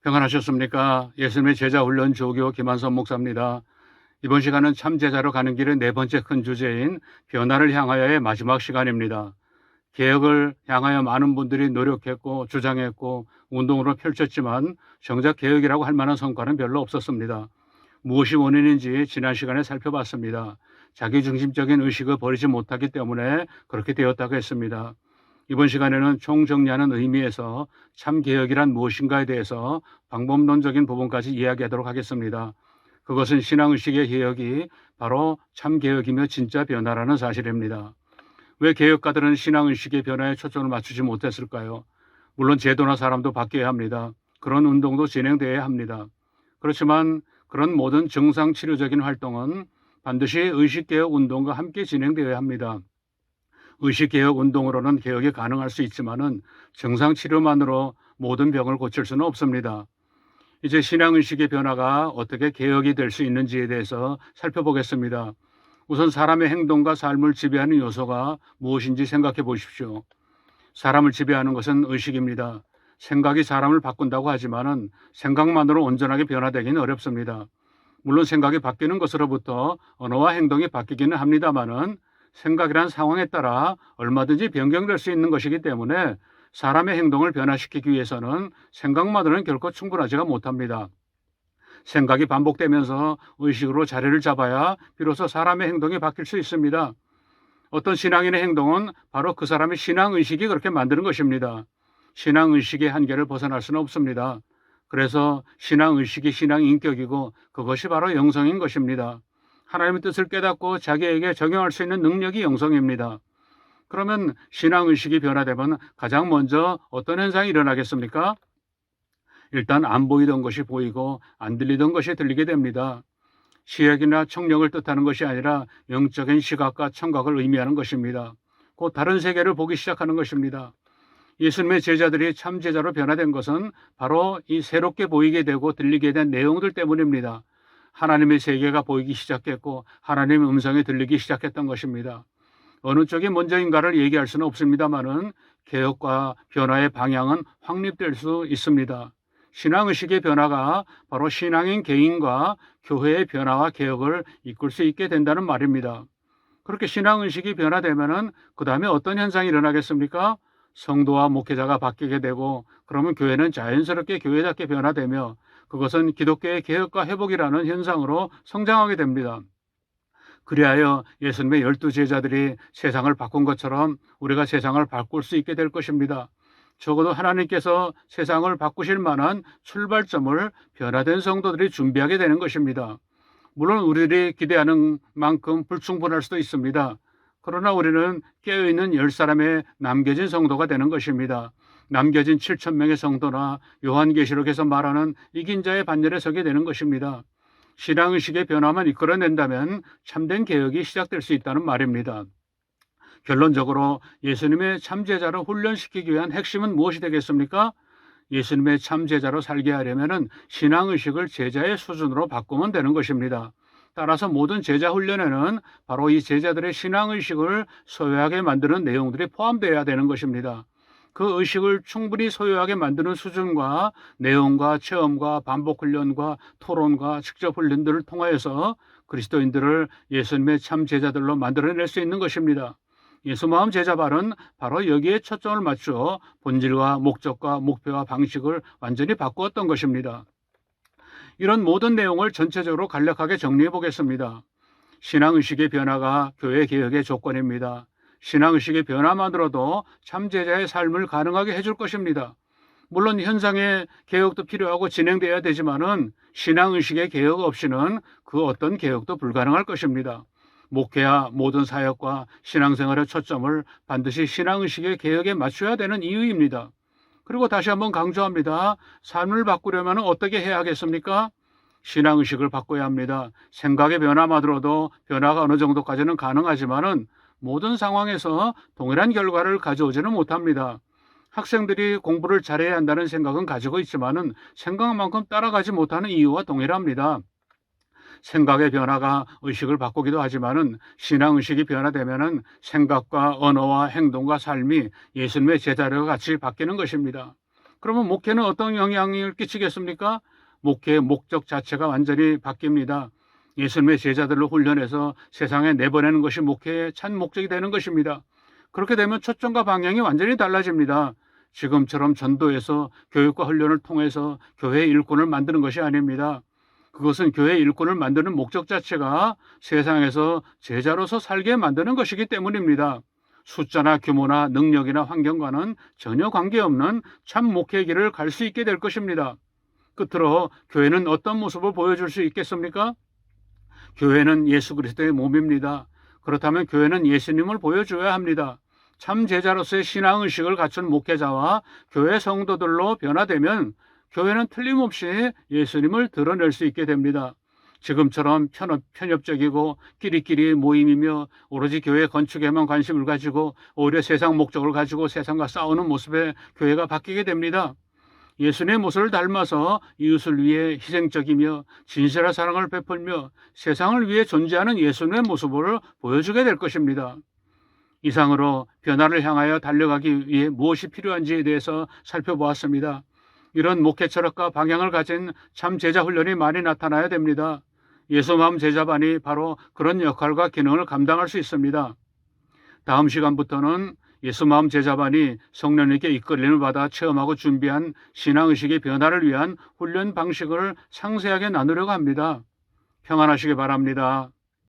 평안하셨습니까? 예수님의 제자 훈련 조교 김한선 목사입니다. 이번 시간은 참 제자로 가는 길의 네 번째 큰 주제인 변화를 향하여의 마지막 시간입니다. 개혁을 향하여 많은 분들이 노력했고 주장했고 운동으로 펼쳤지만 정작 개혁이라고 할 만한 성과는 별로 없었습니다. 무엇이 원인인지 지난 시간에 살펴봤습니다. 자기중심적인 의식을 버리지 못하기 때문에 그렇게 되었다고 했습니다. 이번 시간에는 총정리하는 의미에서 참개혁이란 무엇인가에 대해서 방법론적인 부분까지 이야기하도록 하겠습니다. 그것은 신앙의식의 개혁이 바로 참개혁이며 진짜 변화라는 사실입니다. 왜 개혁가들은 신앙의식의 변화에 초점을 맞추지 못했을까요? 물론 제도나 사람도 바뀌어야 합니다. 그런 운동도 진행되어야 합니다. 그렇지만 그런 모든 정상치료적인 활동은 반드시 의식개혁 운동과 함께 진행되어야 합니다. 의식개혁 운동으로는 개혁이 가능할 수 있지만은 정상치료만으로 모든 병을 고칠 수는 없습니다. 이제 신앙의식의 변화가 어떻게 개혁이 될 수 있는지에 대해서 살펴보겠습니다. 우선 사람의 행동과 삶을 지배하는 요소가 무엇인지 생각해 보십시오. 사람을 지배하는 것은 의식입니다. 생각이 사람을 바꾼다고 하지만은 생각만으로 온전하게 변화되기는 어렵습니다. 물론 생각이 바뀌는 것으로부터 언어와 행동이 바뀌기는 합니다만은 생각이란 상황에 따라 얼마든지 변경될 수 있는 것이기 때문에 사람의 행동을 변화시키기 위해서는 생각만으로는 결코 충분하지가 못합니다. 생각이 반복되면서 의식으로 자리를 잡아야 비로소 사람의 행동이 바뀔 수 있습니다. 어떤 신앙인의 행동은 바로 그 사람의 신앙의식이 그렇게 만드는 것입니다. 신앙의식의 한계를 벗어날 수는 없습니다. 그래서 신앙의식이 신앙인격이고 그것이 바로 영성인 것입니다. 하나님의 뜻을 깨닫고 자기에게 적용할 수 있는 능력이 영성입니다. 그러면 신앙의식이 변화되면 가장 먼저 어떤 현상이 일어나겠습니까? 일단 안 보이던 것이 보이고 안 들리던 것이 들리게 됩니다. 시각이나 청력을 뜻하는 것이 아니라 영적인 시각과 청각을 의미하는 것입니다. 곧 다른 세계를 보기 시작하는 것입니다. 예수님의 제자들이 참 제자로 변화된 것은 바로 이 새롭게 보이게 되고 들리게 된 내용들 때문입니다. 하나님의 세계가 보이기 시작했고 하나님의 음성이 들리기 시작했던 것입니다. 어느 쪽이 먼저인가를 얘기할 수는 없습니다만은 개혁과 변화의 방향은 확립될 수 있습니다. 신앙의식의 변화가 바로 신앙인 개인과 교회의 변화와 개혁을 이끌 수 있게 된다는 말입니다. 그렇게 신앙의식이 변화되면은 그 다음에 어떤 현상이 일어나겠습니까? 성도와 목회자가 바뀌게 되고 그러면 교회는 자연스럽게 교회답게 변화되며 그것은 기독교의 개혁과 회복이라는 현상으로 성장하게 됩니다. 그리하여 예수님의 12제자들이 세상을 바꾼 것처럼 우리가 세상을 바꿀 수 있게 될 것입니다. 적어도 하나님께서 세상을 바꾸실 만한 출발점을 변화된 성도들이 준비하게 되는 것입니다. 물론 우리들이 기대하는 만큼 불충분할 수도 있습니다. 그러나 우리는 깨어있는 10사람의 남겨진 성도가 되는 것입니다. 남겨진 7,000명의 성도나 요한계시록에서 말하는 이긴 자의 반열에 서게 되는 것입니다. 신앙의식의 변화만 이끌어낸다면 참된 개혁이 시작될 수 있다는 말입니다. 결론적으로 예수님의 참제자로 훈련시키기 위한 핵심은 무엇이 되겠습니까? 예수님의 참제자로 살게 하려면 신앙의식을 제자의 수준으로 바꾸면 되는 것입니다. 따라서 모든 제자 훈련에는 바로 이 제자들의 신앙의식을 소유하게 만드는 내용들이 포함되어야 되는 것입니다. 그 의식을 충분히 소유하게 만드는 수준과 내용과 체험과 반복 훈련과 토론과 직접 훈련들을 통하여서 그리스도인들을 예수님의 참 제자들로 만들어낼 수 있는 것입니다. 예수마음 제자발은 바로 여기에 초점을 맞추어 본질과 목적과 목표와 방식을 완전히 바꾸었던 것입니다. 이런 모든 내용을 전체적으로 간략하게 정리해 보겠습니다. 신앙의식의 변화가 교회 개혁의 조건입니다. 신앙의식의 변화만으로도 참제자의 삶을 가능하게 해줄 것입니다. 물론 현상의 개혁도 필요하고 진행돼야 되지만은 신앙의식의 개혁 없이는 그 어떤 개혁도 불가능할 것입니다. 목회와 모든 사역과 신앙생활의 초점을 반드시 신앙의식의 개혁에 맞춰야 되는 이유입니다. 그리고 다시 한번 강조합니다. 삶을 바꾸려면 어떻게 해야 하겠습니까? 신앙의식을 바꿔야 합니다. 생각의 변화만으로도 변화가 어느 정도까지는 가능하지만은 모든 상황에서 동일한 결과를 가져오지는 못합니다. 학생들이 공부를 잘해야 한다는 생각은 가지고 있지만은 생각만큼 따라가지 못하는 이유와 동일합니다. 생각의 변화가 의식을 바꾸기도 하지만은 신앙의식이 변화되면은 생각과 언어와 행동과 삶이 예수님의 제자들과 같이 바뀌는 것입니다. 그러면 목회는 어떤 영향을 끼치겠습니까? 목회의 목적 자체가 완전히 바뀝니다. 예수님의 제자들로 훈련해서 세상에 내보내는 것이 목회의 참 목적이 되는 것입니다. 그렇게 되면 초점과 방향이 완전히 달라집니다. 지금처럼 전도해서 교육과 훈련을 통해서 교회의 일꾼을 만드는 것이 아닙니다. 그것은 교회의 일꾼을 만드는 목적 자체가 세상에서 제자로서 살게 만드는 것이기 때문입니다. 숫자나 규모나 능력이나 환경과는 전혀 관계없는 참 목회의 길을 갈 수 있게 될 것입니다. 끝으로 교회는 어떤 모습을 보여줄 수 있겠습니까? 교회는 예수 그리스도의 몸입니다. 그렇다면 교회는 예수님을 보여줘야 합니다. 참 제자로서의 신앙의식을 갖춘 목회자와 교회 성도들로 변화되면 교회는 틀림없이 예수님을 드러낼 수 있게 됩니다. 지금처럼 편협적이고 끼리끼리 모임이며 오로지 교회 건축에만 관심을 가지고 오히려 세상 목적을 가지고 세상과 싸우는 모습에 교회가 바뀌게 됩니다. 예수님의 모습을 닮아서 이웃을 위해 희생적이며 진실한 사랑을 베풀며 세상을 위해 존재하는 예수님의 모습을 보여주게 될 것입니다. 이상으로 변화를 향하여 달려가기 위해 무엇이 필요한지에 대해서 살펴보았습니다. 이런 목회 철학과 방향을 가진 참 제자 훈련이 많이 나타나야 됩니다. 예수마음 제자반이 바로 그런 역할과 기능을 감당할 수 있습니다. 다음 시간부터는 예수마음 제자반이 성령님께 이끌림을 받아 체험하고 준비한 신앙의식의 변화를 위한 훈련 방식을 상세하게 나누려고 합니다. 평안하시기 바랍니다.